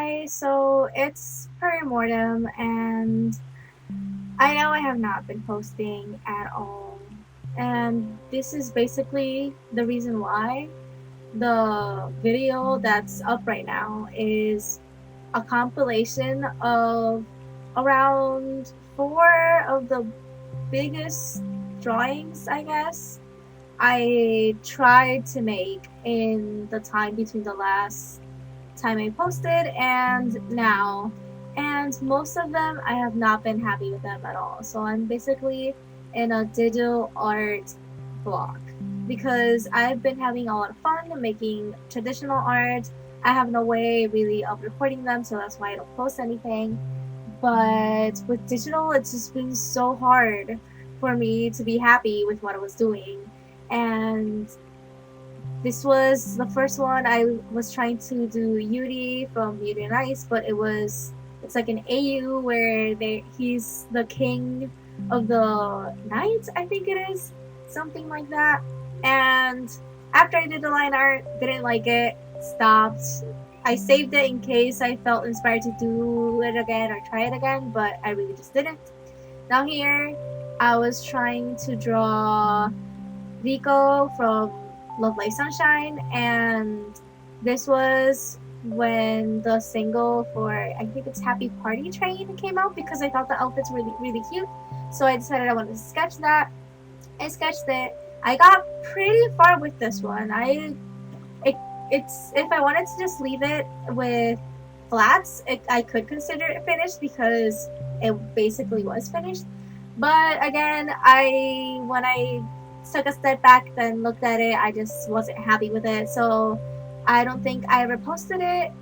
Hi, so it's Perimortem, and I know I have not been posting at all. And this is basically the reason why. The video that's up right now is a compilation of around four of the biggest drawings, I guess, I tried to make in the time between the last time I posted and now. And most of them, I have not been happy with them at all. So I'm basically in a digital art block because I've been having a lot of fun making traditional art. I have no way really of recording them, so that's why I don't post anything. But with digital, it's just been so hard for me to be happy with what I was doing. And this was the first one. I was trying to do Yuri from Beauty and Ice, but it's like an AU where he's the king of the night, I think it is. Something like that. And after I did the line art, didn't like it, stopped. I saved it in case I felt inspired to do it again or try it again, but I really just didn't. Now here, I was trying to draw Rico from Love Life Sunshine, and this was when the single for I think it's Happy Party Train came out because I thought the outfits were really cute. So I decided I wanted to sketch that. I sketched it. I got pretty far with this one. It, it's if I wanted to just leave it with flats, I could consider it finished because it basically was finished. But again, I when I took a step back then looked at it, I just wasn't happy with it. So I don't think I ever posted it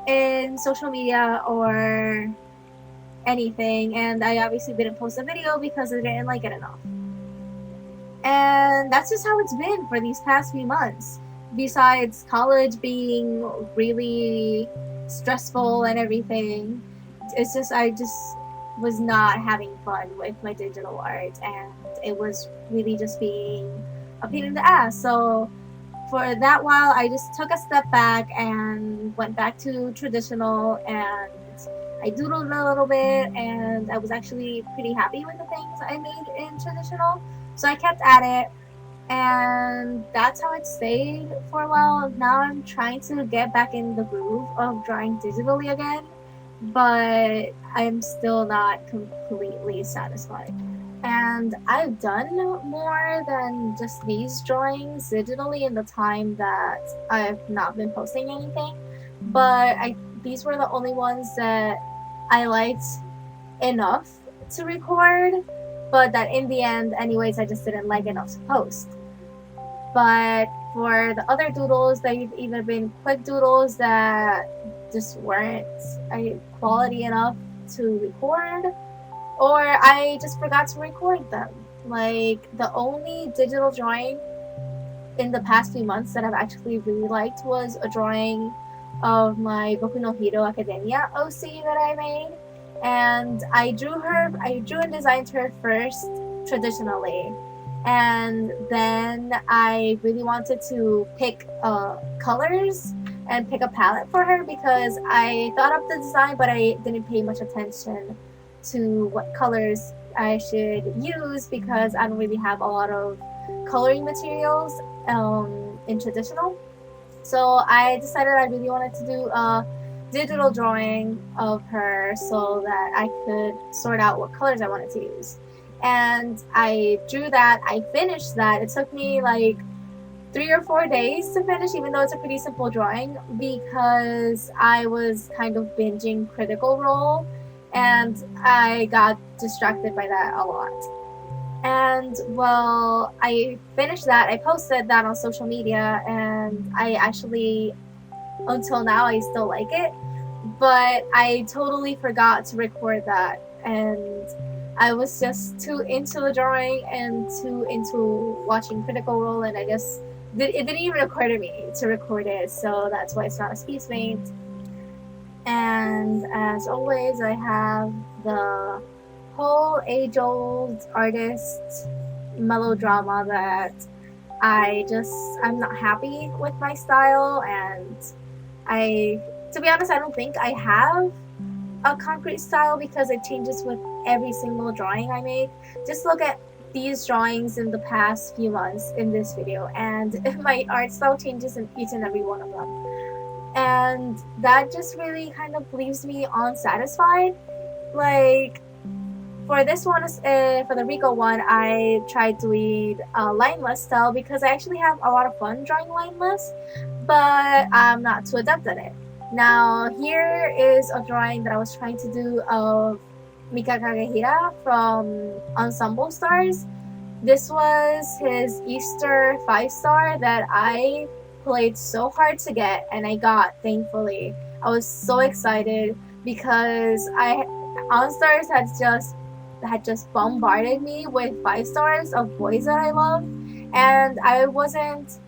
in social media or anything. And I obviously didn't post a video because I didn't like it enough. And that's just how it's been for these past few months. Besides college being really stressful and everything, it's just I just was not having fun with my digital art, and it was really just being a pain in the ass. So for that while, I just took a step back and went back to traditional, and I doodled a little bit, and I was actually pretty happy with the things I made in traditional. So I kept at it, and that's how it stayed for a while. Now I'm trying to get back in the groove of drawing digitally again, but I'm still not completely satisfied. And I've done more than just these drawings digitally in the time that I've not been posting anything, but these were the only ones that I liked enough to record, but that in the end, anyways, I just didn't like enough to post. But for the other doodles, they've either been quick doodles that just weren't quality enough to record, or I just forgot to record them. Like, the only digital drawing in the past few months that I've actually really liked was a drawing of my Boku no Hero Academia OC that I made. And I drew and designed her first traditionally. And then I really wanted to pick colors and pick a palette for her because I thought of the design, but I didn't pay much attention to what colors I should use because I don't really have a lot of coloring materials in traditional. So I decided I really wanted to do a digital drawing of her so that I could sort out what colors I wanted to use. And I drew that. I finished that. It took me like 3 or 4 days to finish, even though it's a pretty simple drawing, because I was kind of binging Critical Role and I got distracted by that a lot. And well, I finished that. I posted that on social media, and I actually, until now, I still like it. But I totally forgot to record that, and I was just too into the drawing and too into watching Critical Role, and it didn't even occur to me to record it. So that's why it's not a Speed Mate. And as always, I have the whole age-old artist melodrama that I'm not happy with my style, and I To be honest, I don't think I have a concrete style because it changes with every single drawing I make. Just look at these drawings in the past few months in this video, and my art style changes in each and every one of them. And that just really kind of leaves me unsatisfied. Like, for this one, for the Rico one, I tried doing lineless style because I actually have a lot of fun drawing lineless, but I'm not too adept at it. Now, here is a drawing that I was trying to do of Mika Kagehira from Ensemble Stars. This was his Easter 5-star that I played so hard to get, and I got, thankfully. I was so excited because OnStars had just bombarded me with 5-stars of boys that I love, and I wasn't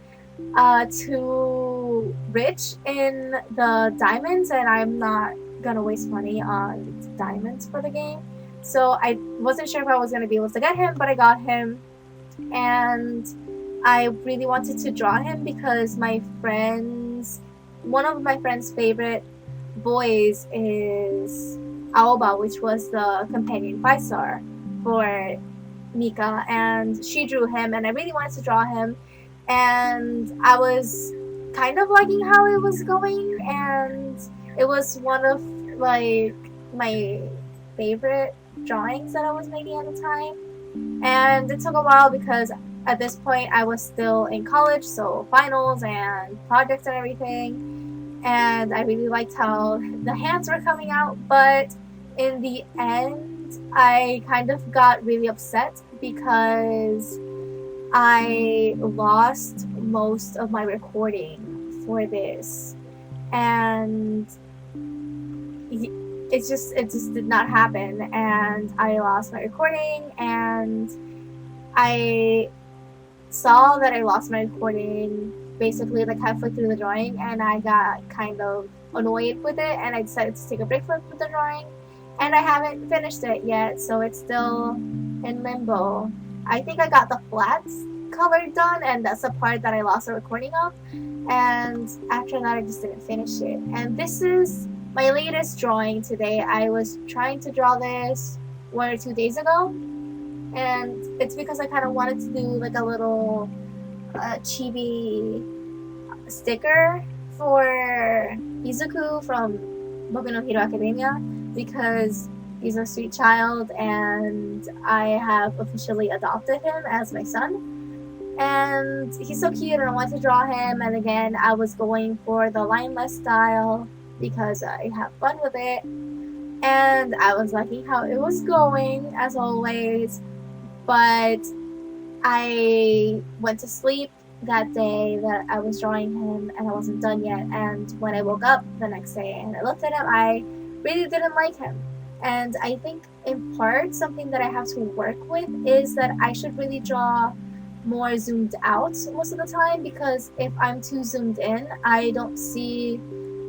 too rich in the diamonds, and I'm not gonna waste money on diamonds for the game. So I wasn't sure if I was gonna be able to get him, but I got him, and I really wanted to draw him because one of my friend's favorite boys is Aoba, which was the companion 5-star for Mika, and she drew him, and I really wanted to draw him, and I was kind of liking how it was going, and it was one of like my favorite drawings that I was making at the time. And it took a while because at this point I was still in college, so finals and projects and everything, and I really liked how the hands were coming out, but in the end I kind of got really upset because I lost most of my recording for this, and it just did not happen, and I lost my recording, and I saw that I lost my recording basically like halfway through the drawing, and I got kind of annoyed with it, and I decided to take a break from the drawing, and I haven't finished it yet, so it's still in limbo. I think I got the flats color done, and that's the part that I lost the recording of, and after that I just didn't finish it. And this is my latest drawing today. I was trying to draw this 1 or 2 days ago, and it's because I kind of wanted to do like a little chibi sticker for Izuku from Boku no Hero Academia, because he's a sweet child and I have officially adopted him as my son. And he's so cute, and I wanted to draw him, and again I was going for the lineless style because I have fun with it, and I was liking how it was going as always, but I went to sleep that day that I was drawing him and I wasn't done yet, and when I woke up the next day and I looked at him, I really didn't like him. And I think in part something that I have to work with is that I should really draw more zoomed out most of the time, because if I'm too zoomed in, I don't see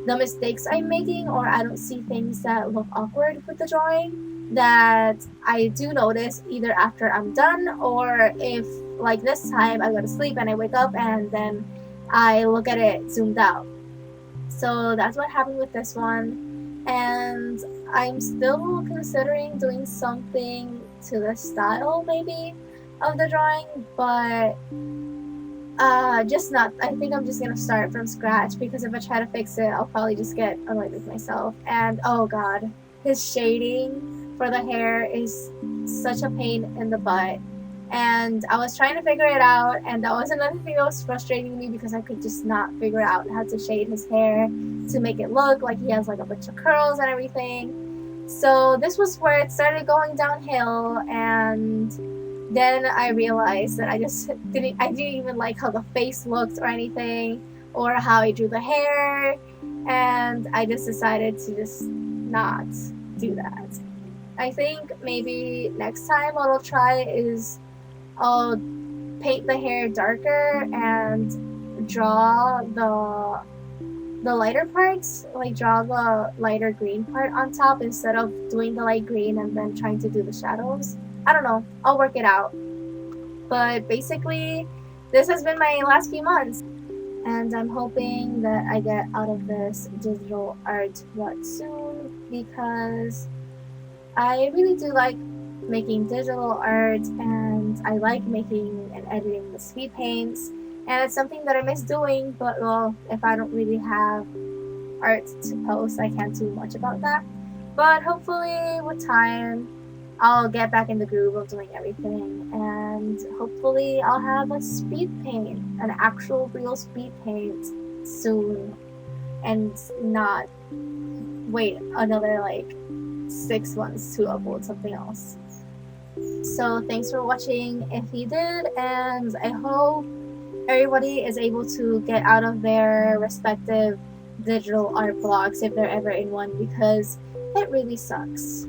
the mistakes I'm making, or I don't see things that look awkward with the drawing that I do notice either after I'm done, or if like this time I go to sleep and I wake up and then I look at it zoomed out. So that's what happened with this one, and I'm still considering doing something to the style maybe of the drawing, but just not. I think I'm just gonna start from scratch, because if I try to fix it, I'll probably just get annoyed with myself. And oh god, his shading for the hair is such a pain in the butt, and I was trying to figure it out, and that was another thing that was frustrating me, because I could just not figure out how to shade his hair to make it look like he has like a bunch of curls and everything. So this was where it started going downhill, and then I realized that I didn't even like how the face looked or anything, or how I drew the hair, and I just decided to just not do that. I think maybe next time what I'll try is I'll paint the hair darker and draw the lighter parts, like draw the lighter green part on top instead of doing the light green and then trying to do the shadows. I don't know, I'll work it out. But basically, this has been my last few months. And I'm hoping that I get out of this digital art rut soon, because I really do like making digital art, and I like making and editing the speed paints, and it's something that I miss doing. But well, if I don't really have art to post, I can't do much about that. But hopefully with time, I'll get back in the groove of doing everything, and hopefully I'll have a speed paint, an actual real speed paint soon, and not wait another like 6 months to upload something else. So thanks for watching if you did, and I hope everybody is able to get out of their respective digital art blocks if they're ever in one, because it really sucks.